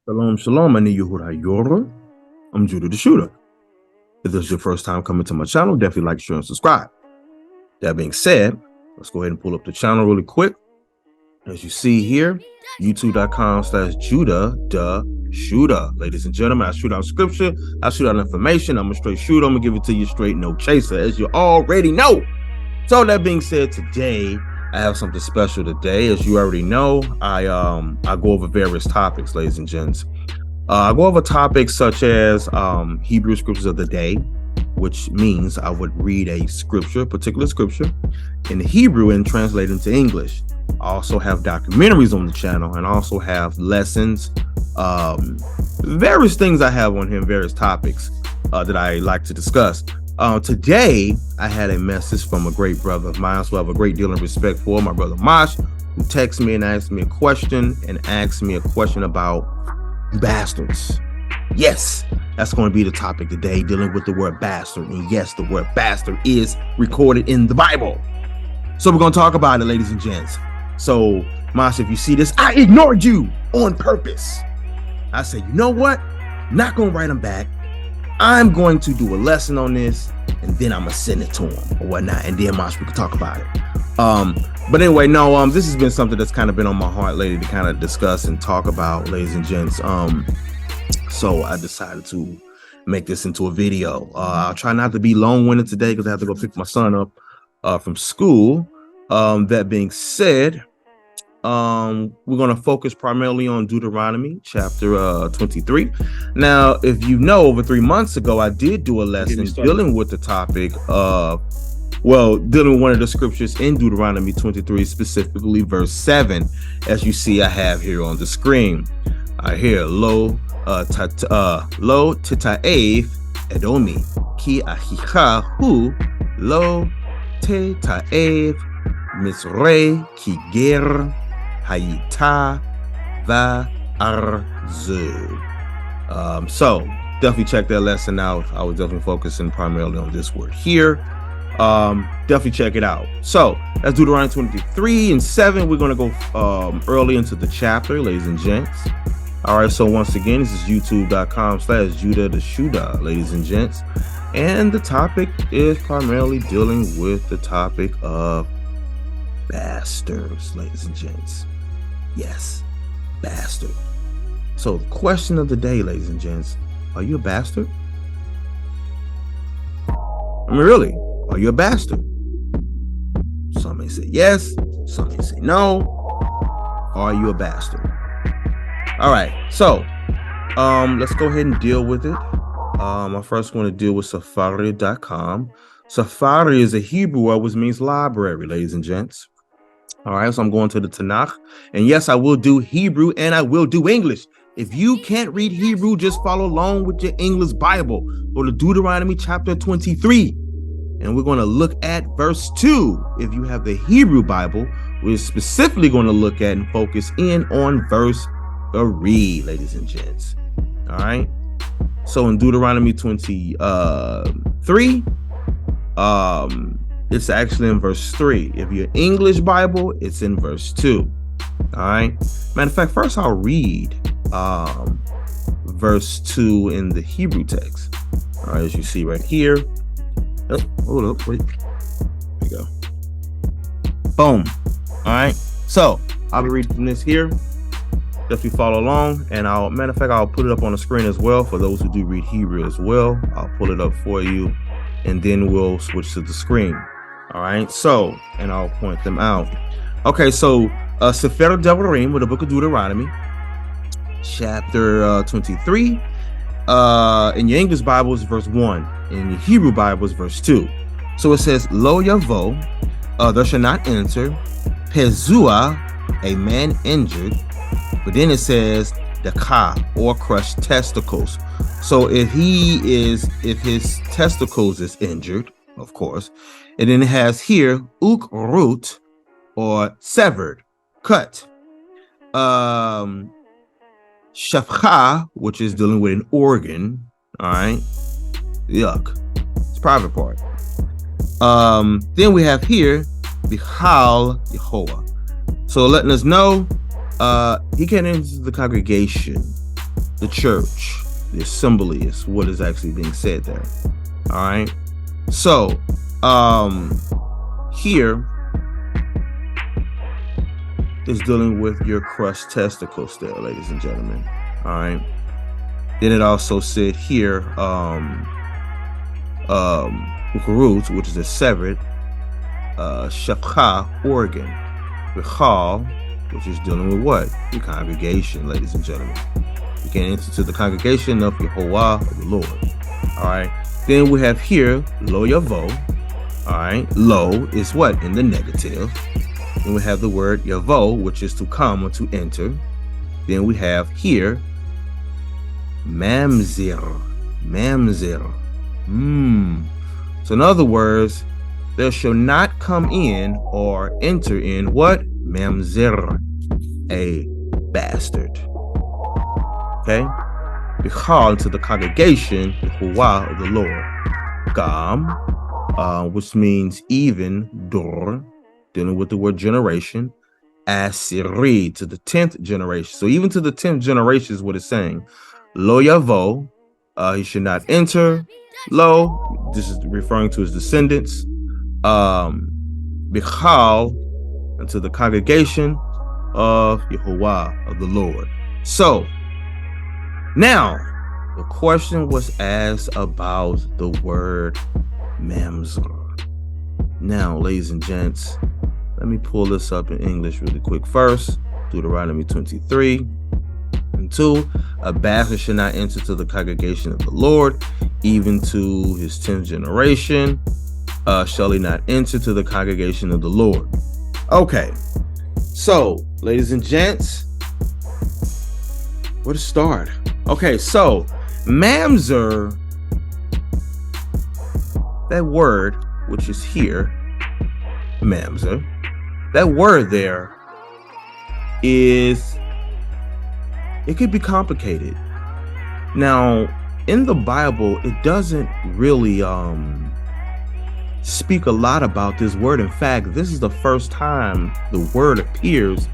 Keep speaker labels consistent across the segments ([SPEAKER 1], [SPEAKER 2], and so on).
[SPEAKER 1] Shalom, shalom, ani Yehuda Yorah. I'm Judah the Shooter. If this is your first time coming to my channel, definitely like, share, and subscribe. That being said, let's go ahead and pull up the channel really quick. As you see here, youtube.com/Judah the Shooter. Ladies and gentlemen, I shoot out scripture, I shoot out information. I'm a straight shooter. I'm gonna give it to you straight, no chaser, as you already know. So that being said, today I have something special today. As you already know, I go over various topics, ladies and gents. I go over topics such as Hebrew scriptures of the day, which means I would read a particular scripture in Hebrew and translate it into English. I also have documentaries on the channel and also have lessons, various things I have on here, various topics that I like to discuss. Today, I had a message from a great brother of mine, so I have a great deal of respect for my brother Mosh, who texted me and asked me a question about bastards. Yes, that's going to be the topic today, dealing with the word bastard. And yes, the word bastard is recorded in the Bible. So we're going to talk about it, ladies and gents. So, Mosh, if you see this, I ignored you on purpose. I said, you know what? Not going to write them back. I'm going to do a lesson on this, and then I'm gonna send it to him or whatnot, and then Mosh, we can talk about it. But anyway, no, this has been something that's kind of been on my heart lately to kind of discuss and talk about, ladies and gents. So I decided to make this into a video. I'll try not to be long-winded today because I have to go pick my son up from school. That being said, we're going to focus primarily on Deuteronomy chapter 23. Now, if you know, over 3 months ago, I did do a lesson dealing with the topic of, dealing with one of the scriptures in Deuteronomy 23, specifically verse 7, as you see I have here on the screen. I hear lo tita'ev edomi ki ahicha hu lo tita'ev misrei ki ger Hayita va arzu. So definitely check that lesson out. I was definitely focusing primarily on this word here. Definitely check it out. So that's Deuteronomy 23 and 7. We're going to go early into the chapter, ladies and gents. All right, so once again, this is youtube.com/Judah the Shooter, ladies and gents. And the topic is primarily dealing with the topic of bastards, ladies and gents. Yes, bastard. So the question of the day, ladies and gents, are you a bastard? I mean, really, are you a bastard? Some may say yes, some may say no. Are you a bastard? All right, so let's go ahead and deal with it. I first want to deal with Safari.com. Safari is a Hebrew word which means library, ladies and gents. All right, so I'm going to the Tanakh, and yes, I will do Hebrew and I will do English. If you can't read Hebrew, just follow along with your English Bible. Go to Deuteronomy chapter 23, and we're going to look at verse 2. If you have the Hebrew Bible, we're specifically going to look at and focus in on verse 3, ladies and gents. All right, so in Deuteronomy 23, it's actually in verse 3. If you're English Bible, it's in verse 2. All right. Matter of fact, first I'll read verse 2 in the Hebrew text. All right, as you see right here. Oh, hold up, wait. There you go. Boom. All right. So I'll be reading from this here. Definitely follow along, and matter of fact, I'll put it up on the screen as well for those who do read Hebrew as well. I'll pull it up for you, and then we'll switch to the screen. All right, so, and I'll point them out. Okay, so Sefer Devarim, with the book of Deuteronomy, chapter 23. In your English Bible is verse 1. In your Hebrew Bible is verse 2. So it says, Lo yavo, thou shalt not enter, pezua, a man injured. But then it says, daka, or crushed testicles. So if his testicles is injured, of course, and then it has here ukrut, or severed, cut. Shafcha, which is dealing with an organ. All right, yuck, it's private part. Then we have here Bichal Yehovah. So letting us know he can't enter the congregation the church. The assembly is what is actually being said there. All right. So here is dealing with your crushed testicles there, ladies and gentlemen. All right. Then it also said here, ukarut, which is a severed, shafcha, organ, Bichal, which is dealing with what? The congregation, ladies and gentlemen. You can enter to the congregation of Yehovah, of the Lord. All right. Then we have here, lo yavo. All right. Lo is what? In the negative. Then we have the word yavo, which is to come or to enter. Then we have here, mamzer. Mamzer. So in other words, there shall not come in or enter in what? Mamzer, a bastard. Okay? Bichal, to the congregation, Yehovah, of the Lord. Gam, which means even, dor, dealing with the word generation. Asiri, to the 10th generation. So even to the 10th generation is what it's saying. Lo yavo, he should not enter. Lo, this is referring to his descendants. Bichal, unto the congregation of Yehovah, of the Lord. So now the question was asked about the word mamzer. Now, ladies and gents, let me pull this up in English really quick first. Deuteronomy 23:2. A bastard should not enter to the congregation of the Lord, even to his 10th generation. Shall he not enter to the congregation of the Lord? Okay, so ladies and gents, where to start? Okay, so mamzer, that word, which is here, mamzer, that word there is, it could be complicated. Now, in the Bible, it doesn't really speak a lot about this word. In fact, this is the first time the word appears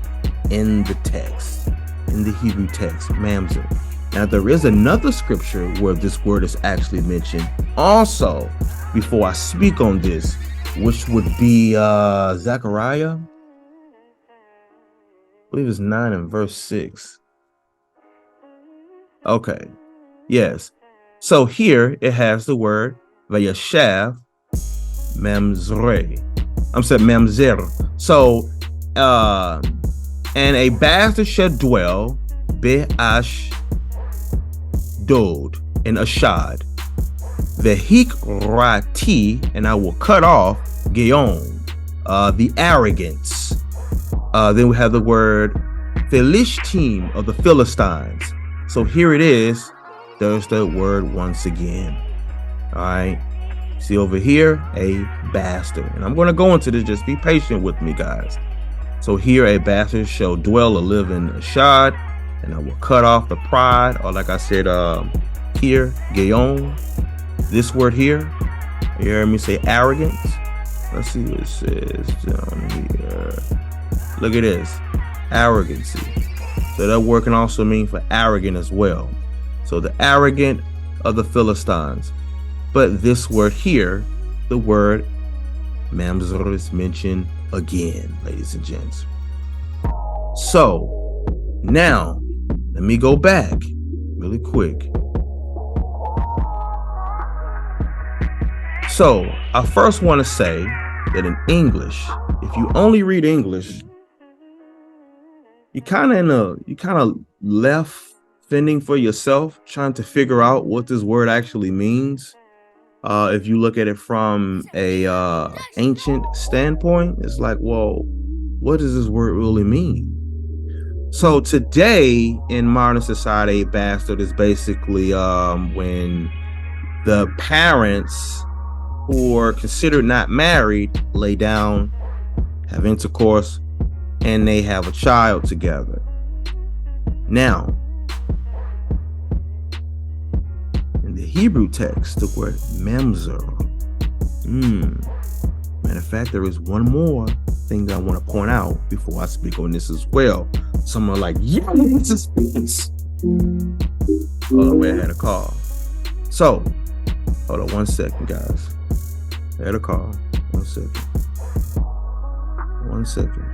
[SPEAKER 1] in the text, in the Hebrew text, mamzer. Now, there is another scripture where this word is actually mentioned also before I speak on this, which would be Zechariah, I believe it's 9 and verse 6. Okay, yes. So here it has the word vayashav mamzer. I'm saying mamzer. So, and a bastard shall dwell be'ash dod in Ashad, vehikrati, and I will cut off Geon, the arrogance. Then we have the word Philistine, of the Philistines. So here it is. There's the word once again. All right. See over here, a bastard. And I'm going to go into this. Just be patient with me, guys. So here, a bastard shall dwell or live in Ashad, and I will cut off the pride, or like I said here, Geon. This word here, you hear me say arrogance? Let's see what it says down here. Look at this, arrogancy. So that word can also mean for arrogant as well. So the arrogant of the Philistines. But this word here, the word mamzer, is mentioned again, ladies and gents. So now let me go back really quick. So I first want to say that in English, if you only read English, you kind of left fending for yourself, trying to figure out what this word actually means. If you look at it from a ancient standpoint, it's like, well, what does this word really mean? So today in modern society, bastard is basically when the parents who are considered not married lay down, have intercourse, and they have a child together. Now, in the Hebrew text, the word mamzer. Matter of fact, there is one more thing that I want to point out before I speak on this as well. Someone like, yeah, suspense. Hold on, wait, I had a call. So, hold on 1 second, guys. I had a call. 1 second. 1 second.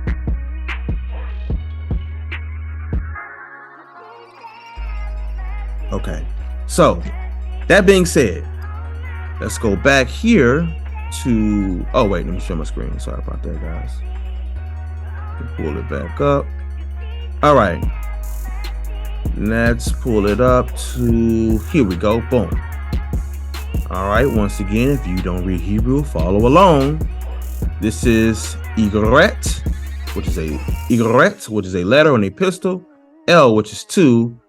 [SPEAKER 1] Okay. So, that being said, let's go back here to, oh wait, let me share my screen. Sorry about that, guys. Pull it back up. All right. Let's pull it up to, here we go. Boom. All right. Once again, if you don't read Hebrew, follow along. This is Igret, which is a letter or an epistle. El, which is two.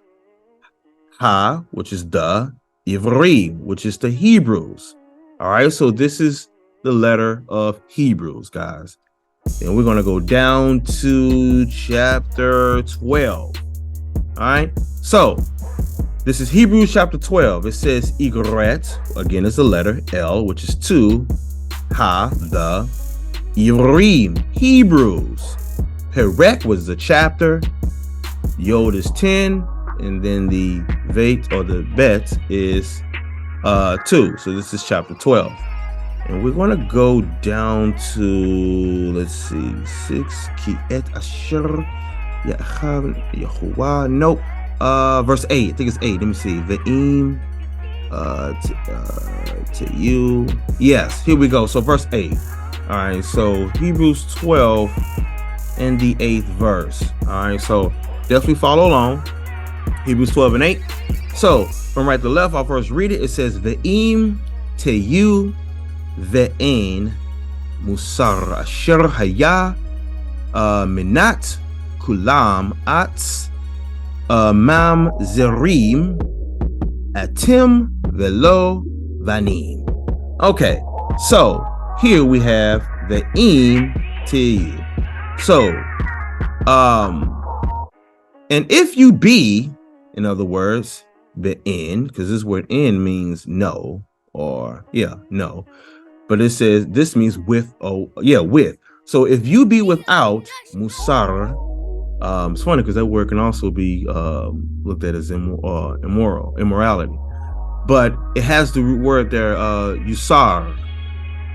[SPEAKER 1] Ha, which is the. Ivri, which is the Hebrews. All right. So this is the letter of Hebrews, guys. And we're going to go down to chapter 12. All right. So this is Hebrews chapter 12. It says Igret, again, is the letter L, which is two. Ha, the. Ivrim, Hebrews. Perek was the chapter. Yod is 10. And then the Veit or the Bet is 2. So this is chapter 12. And we're going to go down to, let's see, 6. Ki et asher Yahuwah. Nope. Verse 8. I think it's 8. Let me see. Ve'im to you. Yes, here we go. So verse 8. All right. So Hebrews 12 and the 8th verse. All right. So definitely follow along. Hebrews 12 and 8. So from right to left, I'll first read it. It says, Ve'im te you ve'en musar asher haya minat kulam atz mam zerim atim velo vanim. Okay, so here we have Ve'im te you. So, and if you be, in other words, the in, because this word in means no, or no. But it says this means with, with. So if you be without musar, it's funny because that word can also be looked at as immorality. But it has the root word there, yusar,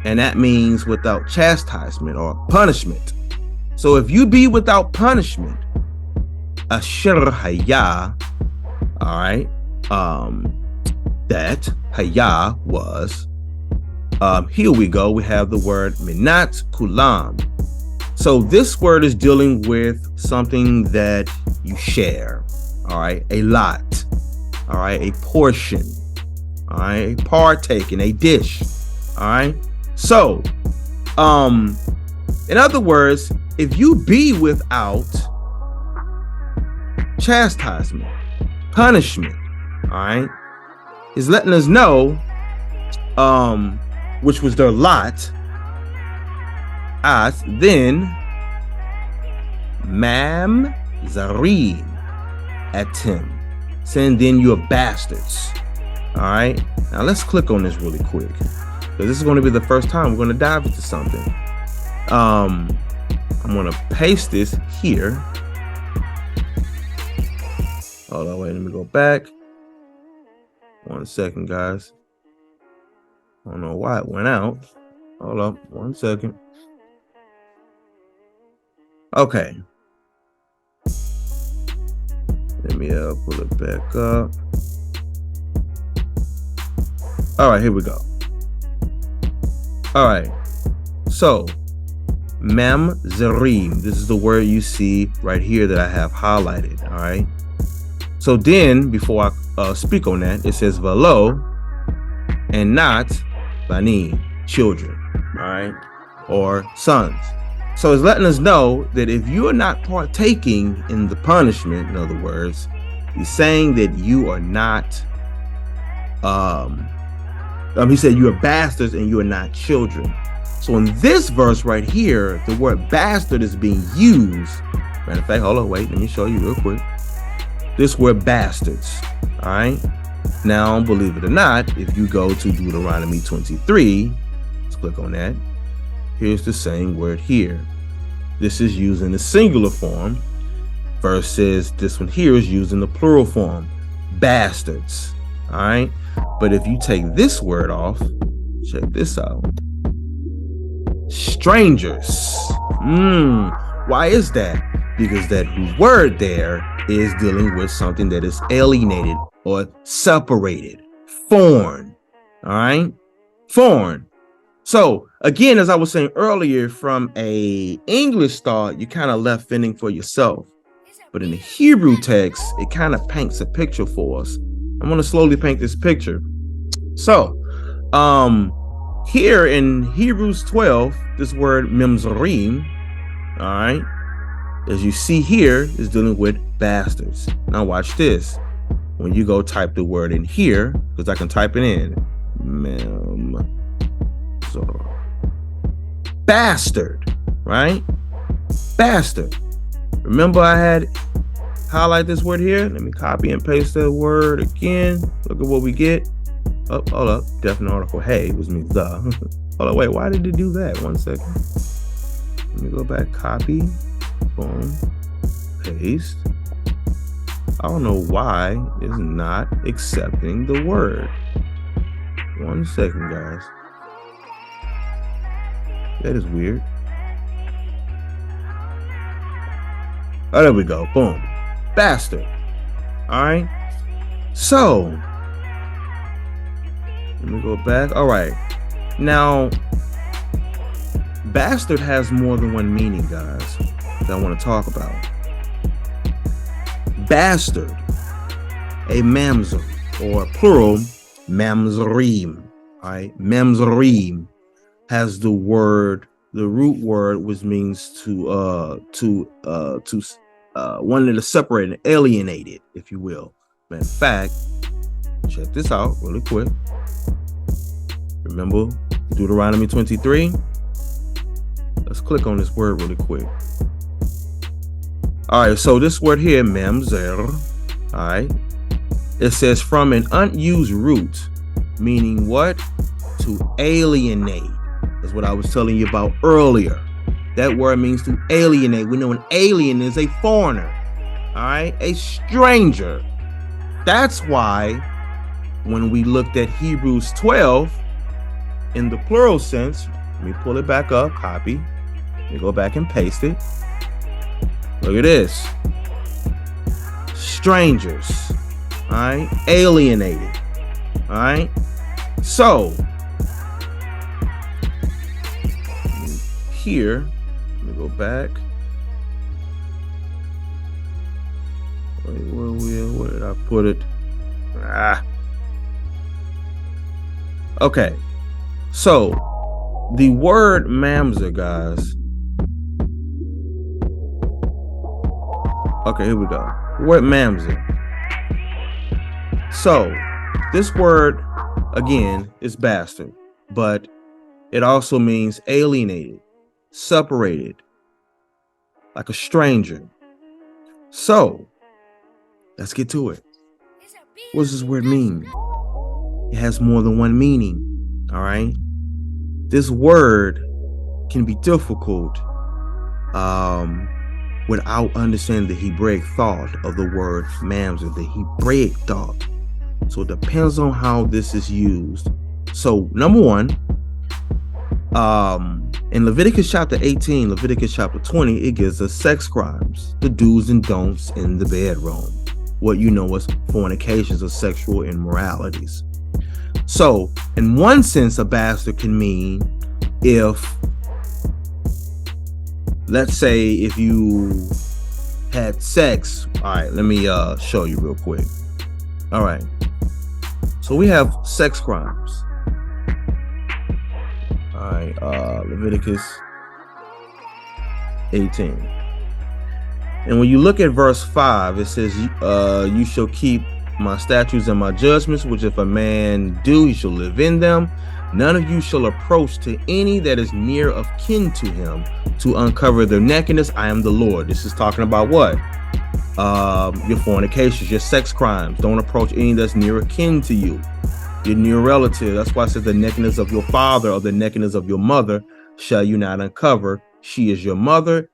[SPEAKER 1] and that means without chastisement or punishment. So if you be without punishment, asher haya, all right, that haya was, here we go, we have the word minat kulam. So this word is dealing with something that you share, all right, a lot, all right, a portion, all right, a partaking, a dish, all right. So, in other words, if you be without chastisement, punishment, all right, is letting us know, which was their lot, as then mam zarim atim, saying then you are bastards. All right, now let's click on this really quick because this is going to be the first time we're going to dive into something. I'm going to paste this here. Hold on, wait, let me go back. 1 second, guys. I don't know why it went out. Hold up, 1 second. Okay. Let me pull it back up. All right, here we go. All right. So, mem zerim. This is the word you see right here that I have highlighted. All right. So then, before I speak on that, it says velo and not bani, children, all right, or sons. So it's letting us know that if you are not partaking in the punishment, in other words, he's saying that you are not, he said you are bastards and you are not children. So in this verse right here, the word bastard is being used. Matter of fact, hold on, wait, let me show you real quick. This word bastards, all right? Now, believe it or not, if you go to Deuteronomy 23, let's click on that. Here's the same word here. This is used in the singular form versus this one here is used in the plural form. bastards. All right. But if you take this word off, check this out. Strangers. Why is that? Because that word there is dealing with something that is alienated or separated, foreign. All right. Foreign. So again, as I was saying earlier, from a English thought, you kind of left fending for yourself. But in the Hebrew text, it kind of paints a picture for us. I'm going to slowly paint this picture. So here in Hebrews 12, this word memzorim, all right, as you see here, is dealing with bastards. Now watch this. When you go type the word in here, because I can type it in, bastard, right? Bastard. Remember I had highlight this word here. Let me copy and paste that word again. Look at what we get. Oh, hold up. Definite article. Hey, which means the. Hold up. Wait, why did it do that? 1 second. Let me go back. Copy. Boom. Paste. I don't know why it's not accepting the word. 1 second, guys. That is weird. Oh, there we go. Boom. Bastard. All right. So, let me go back. All right. Now, bastard has more than one meaning, guys, that I want to talk about. Bastard, a mamzer, or plural, mamzerim. All right. Mamzerim has the root word, which means to one that is separated, alienated, if you will. Matter of fact, check this out really quick. Remember Deuteronomy 23? Let's click on this word really quick. All right, so this word here, mamzer, all right, it says from an unused root, meaning what? To alienate. That's what I was telling you about earlier. That word means to alienate. We know an alien is a foreigner, all right, a stranger. That's why when we looked at Hebrews 12 in the plural sense, let me pull it back up, copy, let me go back and paste it. Look at this. Strangers, all right, alienated, all right. So here, let me go back. Wait, where did I put it? Okay. So the word mamzer, guys. Okay, here we go. Word mamzer. So this word again is bastard, but it also means alienated, separated, like a stranger. So let's get to it. What does this word mean? It has more than one meaning. All right. This word can be difficult without understanding the Hebraic thought of the word mamzer, the Hebraic thought. So it depends on how this is used. So number one, in Leviticus chapter 18, Leviticus chapter 20, it gives us sex crimes, the do's and don'ts in the bedroom, what you know as fornications or sexual immoralities. So in one sense, a bastard can mean if, let's say, if you had sex. All right, let me show you real quick. All right, so we have sex crimes. All right, Leviticus 18. And when you look at verse 5, it says, you shall keep my statutes and my judgments, which if a man do, he shall live in them. None of you shall approach to any that is near of kin to him to uncover their nakedness. I am the Lord. This is talking about what? Your fornications, your sex crimes. Don't approach any that's near of kin to you, your near relative. That's why it says the nakedness of your father or the nakedness of your mother shall you not uncover. She is your mother.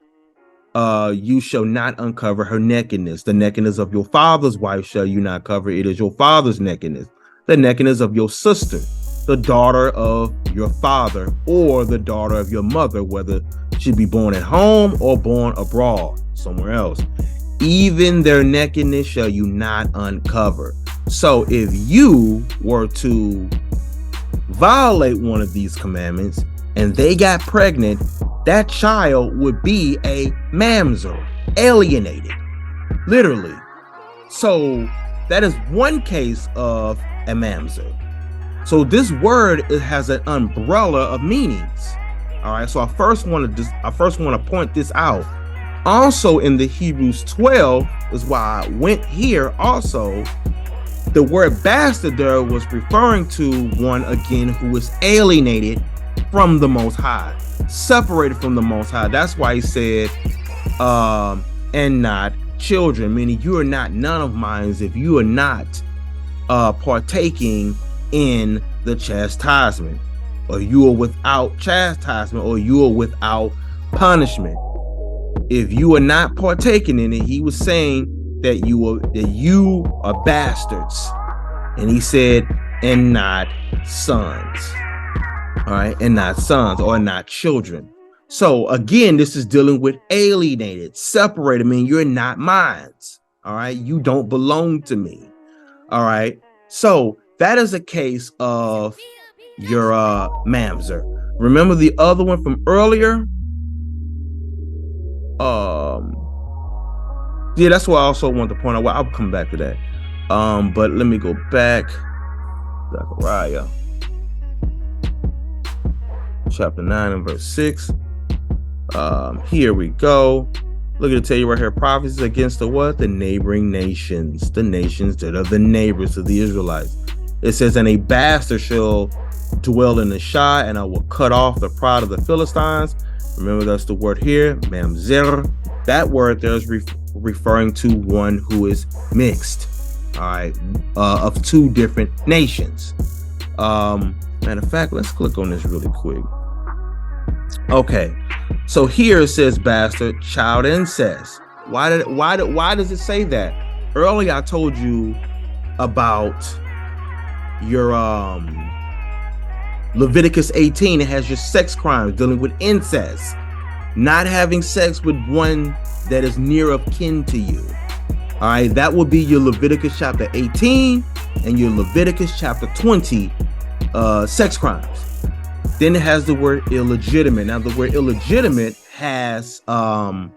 [SPEAKER 1] You shall not uncover her nakedness. The nakedness of your father's wife shall you not cover. It is your father's nakedness. The nakedness of your sister, the daughter of your father, or the daughter of your mother, whether she be born at home or born abroad, somewhere else. Even their nakedness shall you not uncover. So if you were to violate one of these commandments and they got pregnant, that child would be a mamzer, alienated, literally. So that is one case of a mamzer. So this word, it has an umbrella of meanings. All right, so I first want to point this out. Also in the Hebrews 12 is why I went here. Also, the word bastard there was referring to one again who is alienated from the Most High, separated from the Most High. That's why he said, and not children, meaning you are not none of mine if you are not partaking in the chastisement, or you are without chastisement, or you are without punishment. If you are not partaking in it, he was saying that you are bastards, and he said, and not sons. All right, and not sons, or not children. So again, this is dealing with alienated, separated. I mean, you're not mine. All right, you don't belong to me. All right, so that is a case of your mamzer. Remember the other one from earlier? Yeah, that's what I also want to point out. Well, I'll come back to that. But let me go back. Zechariah chapter 9 and verse 6. Here we go. Look at it, tell you right here, prophecies against the what? The neighboring nations, the nations that are the neighbors of the Israelites. It says, and a bastard shall dwell in the Shai, and I will cut off the pride of the Philistines. Remember, that's the word here, mamzer. That word there is referring to one who is mixed, all right, of two different nations. Matter of fact, let's click on this really quick. Okay, so here it says bastard, child incest. Why does it say that? Earlier I told you about your Leviticus 18. It has your sex crimes dealing with incest, not having sex with one that is near of kin to you. All right, that would be your Leviticus chapter 18 and your Leviticus chapter 20 sex crimes. Then it has the word illegitimate. Now the word illegitimate has modern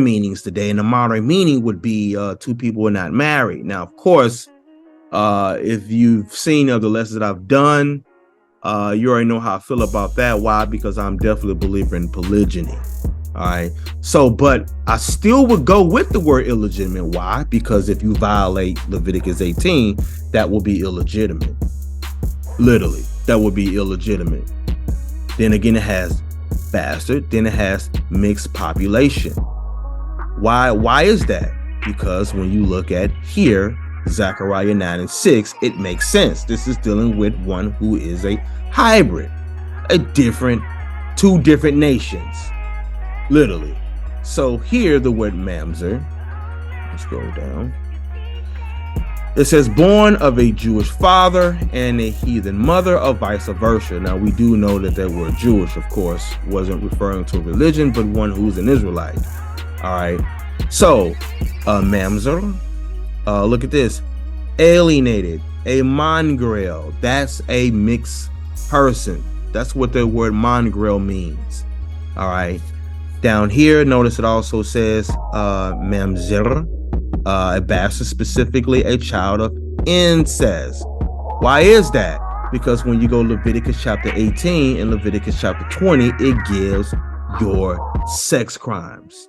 [SPEAKER 1] meanings today, and the modern meaning would be two people are not married. Now, of course, if you've seen other lessons that I've done, you already know how I feel about that. Why? Because I'm definitely a believer in polygyny. All right. So, but I still would go with the word illegitimate. Why? Because if you violate Leviticus 18, that will be illegitimate. Literally, that would be illegitimate. Then again, it has bastard. Then it has mixed population. Why is that? Because when you look at here, Zechariah 9 and 6, it makes sense. This is dealing with one who is a hybrid, two different nations, literally. So here, the word mamzer, let's go down. It says born of a Jewish father and a heathen mother, or vice versa. Now we do know that that word Jewish, of course, wasn't referring to a religion, but one who's an Israelite. All right. So mamzer, look at this, alienated, a mongrel. That's a mixed person. That's what the word mongrel means. All right. Down here, notice it also says mamzer, a bastard, specifically a child of incest. Why is that? Because when you go Leviticus chapter 18 and Leviticus chapter 20, it gives your sex crimes,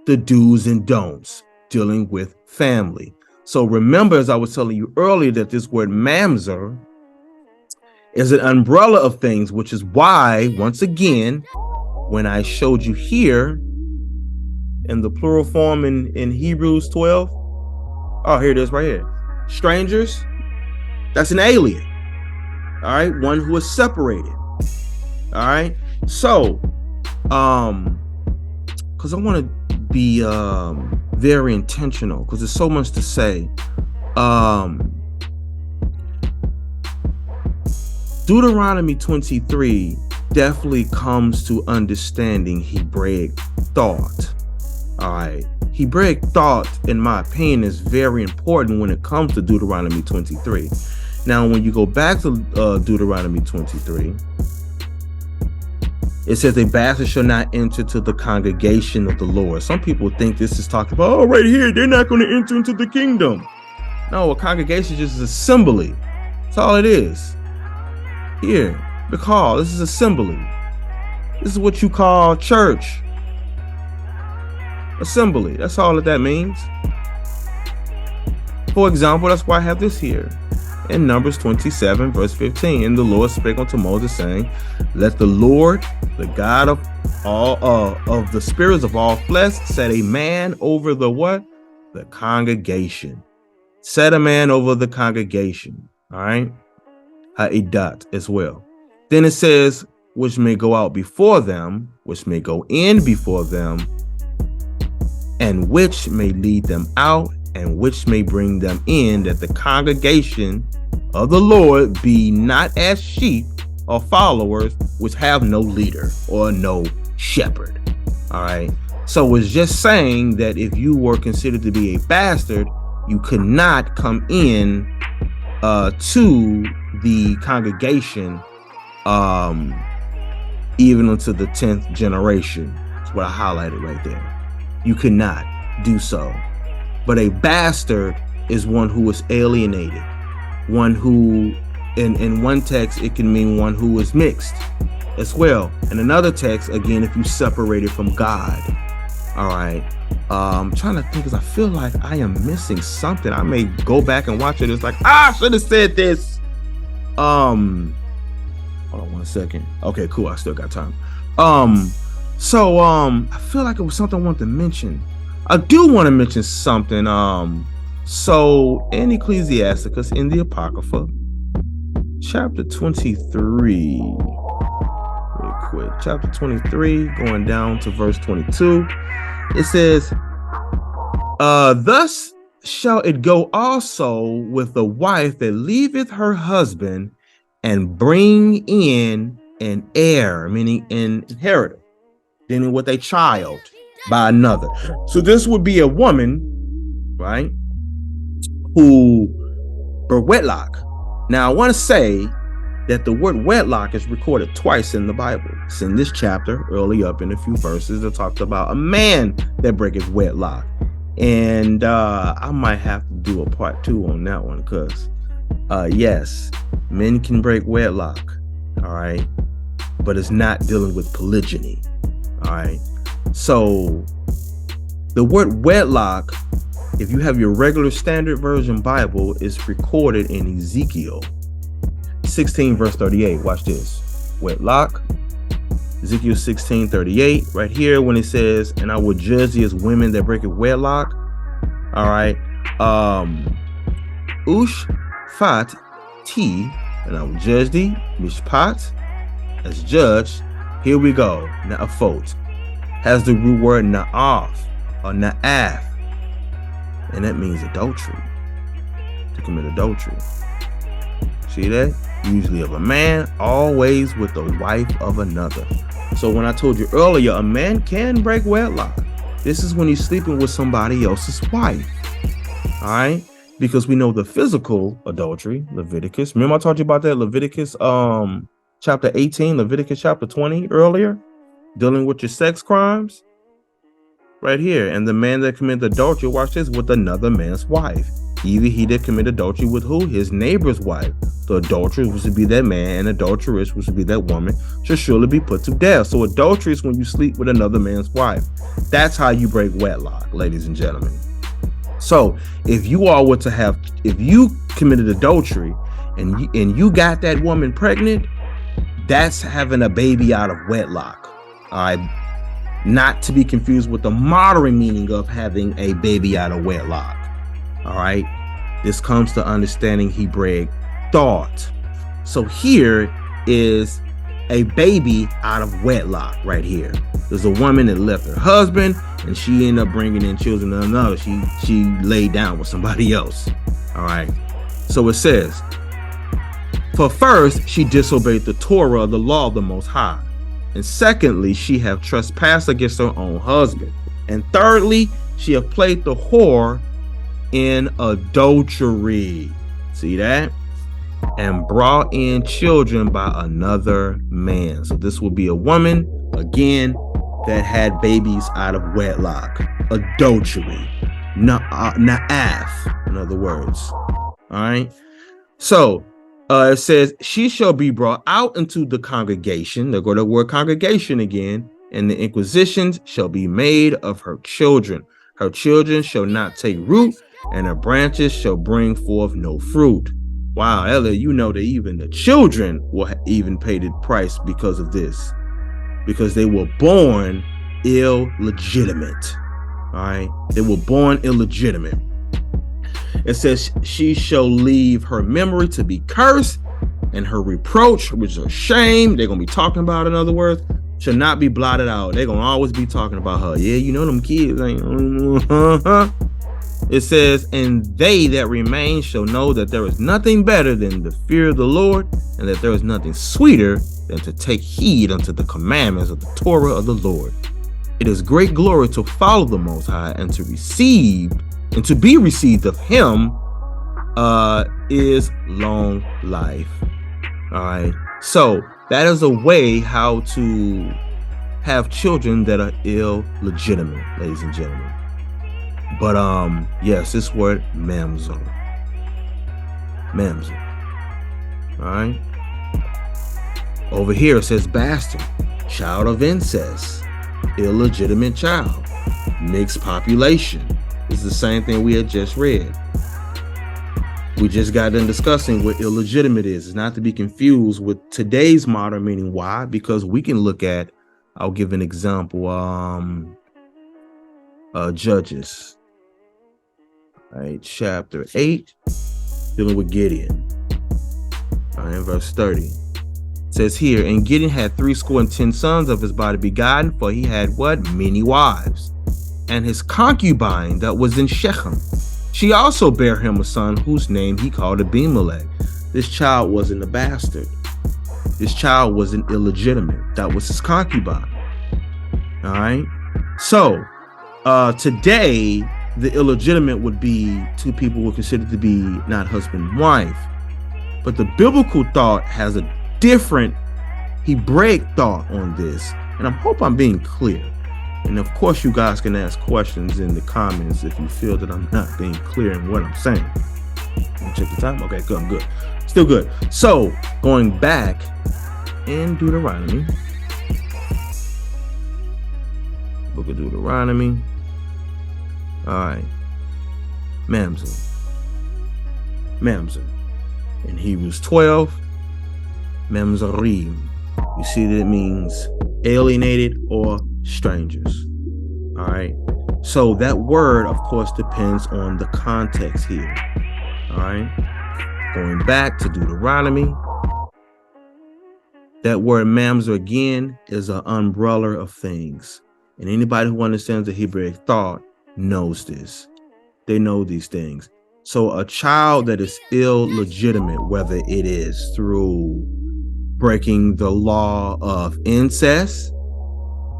[SPEAKER 1] the do's and don'ts dealing with family. So remember, as I was telling you earlier, that this word mamzer is an umbrella of things, which is why, once again, when I showed you here in the plural form in Hebrews 12, oh, here it is right here. Strangers, that's an alien. All right, one who is separated. All right, so because I want to be very intentional, because there's so much to say. Deuteronomy 23 definitely comes to understanding Hebraic thought. All right. Hebraic thought, in my opinion, is very important when it comes to Deuteronomy 23. Now, when you go back to Deuteronomy 23, it says a bastard shall not enter to the congregation of the Lord. Some people think this is talking about, oh, right here, they're not going to enter into the kingdom. No, a congregation is just an assembly. That's all it is. Here, recall, this is assembly. This is what you call church. Assembly. That's all that means. For example, that's why I have this here. In Numbers 27, verse 15, and the Lord spake unto Moses, saying, let the Lord, the God of all of the spirits of all flesh, set a man over the what? The congregation. Set a man over the congregation. All right. Ha'idat as well. Then it says, which may go out before them, which may go in before them, and which may lead them out, and which may bring them in, that the congregation of the Lord be not as sheep or followers which have no leader or no shepherd. All right. So it's just saying that if you were considered to be a bastard, you could not come in to the congregation even unto the 10th generation. That's what I highlighted right there. You could not do so. But a bastard is one who is alienated, one who, in one text, it can mean one who is mixed as well. In another text, again, if you separated from God. All right. I'm trying to think, because I feel like I am missing something. I may go back and watch it. It's like, I should have said this. Hold on 1 second. Okay, cool. I still got time. So I feel like it was something I wanted to mention. I do want to mention something. So in Ecclesiasticus, in the Apocrypha, chapter 23, really quick, chapter 23, going down to verse 22, it says, thus shall it go also with the wife that leaveth her husband and bring in an heir, meaning an inheritor, dealing with a child by another. So this would be a woman, right, who were wedlock. Now I want to say that the word wedlock is recorded twice in the Bible. It's in this chapter, early up in a few verses, that talks about a man that breaketh wedlock. And I might have to do a part 2 on that one, because yes, men can break wedlock, all right, but it's not dealing with polygyny, all right. So the word wedlock, if you have your regular standard version Bible, is recorded in Ezekiel 16 verse 38. Watch this. Wedlock, Ezekiel 16:38, right here, when it says, and I will judge thee as women that break a wedlock. All right. Ushfat T, and I will judge thee. Mishpat, as judge. Here we go. Na'afot has the root word na'af or na'af, and that means adultery, to commit adultery. See that? Usually of a man, always with the wife of another. So when I told you earlier, a man can break wedlock. This is when he's sleeping with somebody else's wife. All right? Because we know the physical adultery, Leviticus. Remember I told you about that? Leviticus chapter 18, Leviticus chapter 20 earlier, dealing with your sex crimes. Right here. And the man that committed adultery, watch this, with another man's wife. Either he that committed adultery with who? His neighbor's wife. The adulteress was to be that man, and adulteress was to be that woman, should surely be put to death. So adultery is when you sleep with another man's wife. That's how you break wedlock, ladies and gentlemen. So if you all were to have, if you committed adultery and you got that woman pregnant, that's having a baby out of wedlock. All right. Not to be confused with the modern meaning of having a baby out of wedlock. All right. This comes to understanding Hebraic thought. So here is a baby out of wedlock right here. There's a woman that left her husband and she ended up bringing in children of another. She laid down with somebody else. All right. So it says, for first, she disobeyed the Torah, the law of the Most High. And secondly, she have trespassed against her own husband. And thirdly, she have played the whore in adultery. See that? And brought in children by another man. So this would be a woman, again, that had babies out of wedlock. Adultery. Na'af, in other words. All right. So it says, she shall be brought out into the congregation. They'll go to the word congregation again. And the inquisitions shall be made of her children. Her children shall not take root, and her branches shall bring forth no fruit. Wow, Elliot, you know that even the children will even pay the price because of this. Because they were born illegitimate. All right. They were born illegitimate. It says, she shall leave her memory to be cursed, and her reproach, which is her shame, they're going to be talking about, in other words, shall not be blotted out. They're going to always be talking about her. Yeah, you know them kids. It says, and they that remain shall know that there is nothing better than the fear of the Lord, and that there is nothing sweeter than to take heed unto the commandments of the Torah of the Lord. It is great glory to follow the Most High, and to be received of him is long life. All right. So that is a way how to have children that are illegitimate, ladies and gentlemen. But yes, this word mamzer. All right. Over here it says bastard, child of incest, illegitimate child, mixed population. This is the same thing we had just read. We just got done discussing what illegitimate is. It's not to be confused with today's modern meaning. Why? Because we can look at, I'll give an example, Judges, right, chapter 8, dealing with Gideon. All right, verse 30. It says here, and Gideon had 70 sons of his body begotten, for he had what? Many wives. And his concubine that was in Shechem, she also bare him a son whose name he called Abimelech. This child wasn't a bastard. This child wasn't illegitimate. That was his concubine. All right. So today, the illegitimate would be two people who are considered to be not husband and wife. But the biblical thought has a different Hebraic thought on this. And I hope I'm being clear. And of course, you guys can ask questions in the comments if you feel that I'm not being clear in what I'm saying. Check the time. Okay, good. I'm good. Still good. So going back in Deuteronomy, book of Deuteronomy. All right. Mamzer. In Hebrews 12, Mamzerim. You see that it means alienated or strangers. All right. So that word, of course, depends on the context here. All right. Going back to Deuteronomy, that word mamzer again is an umbrella of things. And anybody who understands the Hebraic thought knows this. They know these things. So a child that is illegitimate, whether it is through breaking the law of incest,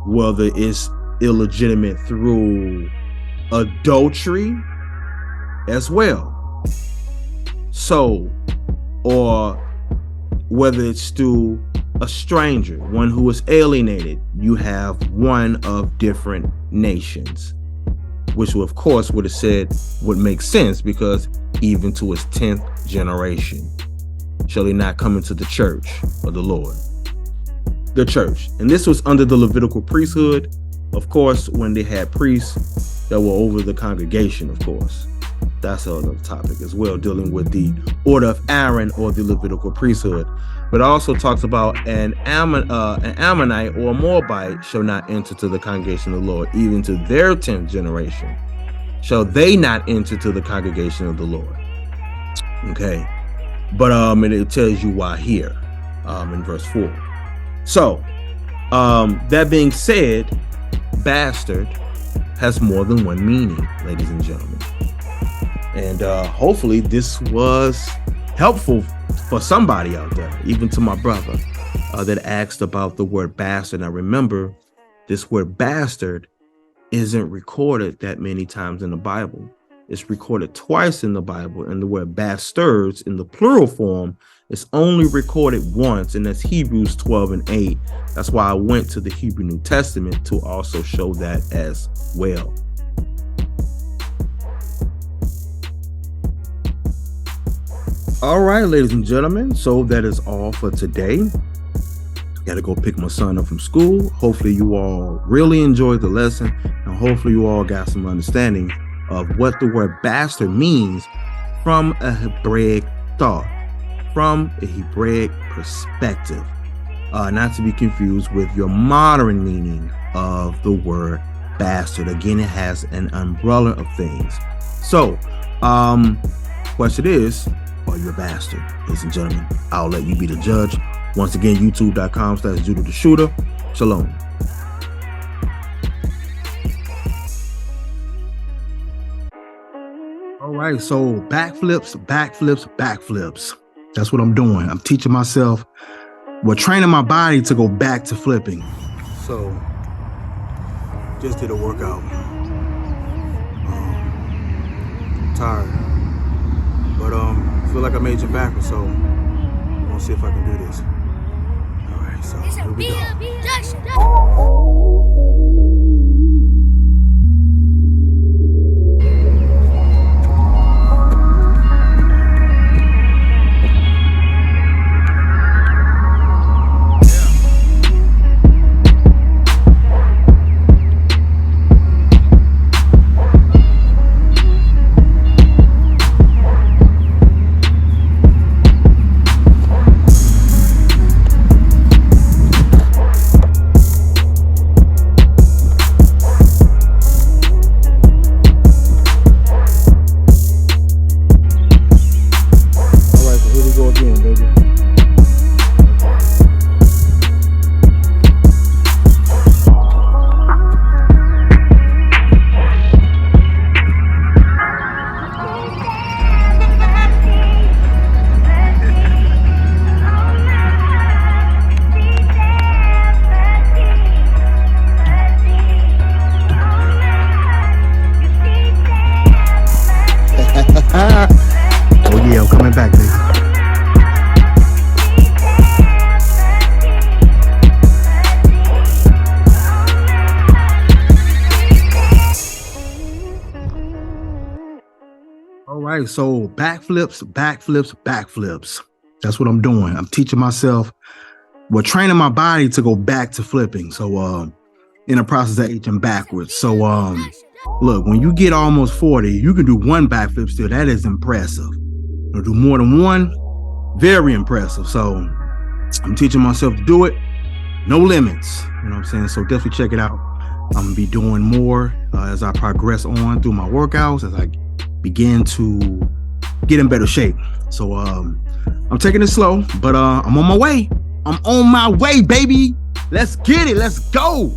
[SPEAKER 1] whether it's illegitimate through adultery as well. So, or whether it's through a stranger, one who is alienated, you have one of different nations, which of course would have said would make sense, because even to his 10th generation shall he not come into the church of the Lord. The church. And this was under the Levitical priesthood, of course, when they had priests that were over the congregation, of course. That's another topic as well, dealing with the order of Aaron or the Levitical priesthood. But it also talks about an Ammonite or a Moabite shall not enter to the congregation of the Lord, even to their 10th generation shall they not enter to the congregation of the Lord. Okay. But and it tells you why here in verse 4. So, that being said, bastard has more than one meaning, ladies and gentlemen. And hopefully this was helpful for somebody out there, even to my brother that asked about the word bastard. Now remember, this word bastard isn't recorded that many times in the Bible. It's recorded twice in the Bible, and the word bastards in the plural form is only recorded once, and that's Hebrews 12:8. That's why I went to the Hebrew New Testament to also show that as well. All right, ladies and gentlemen, so that is all for today. Got to go pick my son up from school. Hopefully you all really enjoyed the lesson, and hopefully you all got some understanding of what the word bastard means from a Hebraic thought, from a Hebraic perspective, not to be confused with your modern meaning of the word bastard. Again, it has an umbrella of things. So, question is, are you a bastard? Ladies and gentlemen, I'll let you be the judge. Once again, youtube.com/Judah the Shooter. Shalom. All right, so backflips. That's what I'm doing. I'm teaching myself, training my body to go back to flipping. So, just did a workout. I'm tired. But I feel like I made it backwards, so I'm gonna see if I can do this. All right, so here we go. Oh yeah, I'm coming back, baby. All right, so backflips. That's what I'm doing. I'm teaching myself, training my body to go back to flipping. So in the process of aging backwards. So look, when you get almost 40, you can do one backflip still. That is impressive. You'll do more than one, very impressive. So I'm teaching myself to do it. No limits. You know what I'm saying? So definitely check it out. I'm gonna be doing more as I progress on through my workouts, as I begin to get in better shape. So I'm taking it slow, but I'm on my way. I'm on my way, baby. Let's get it. Let's go.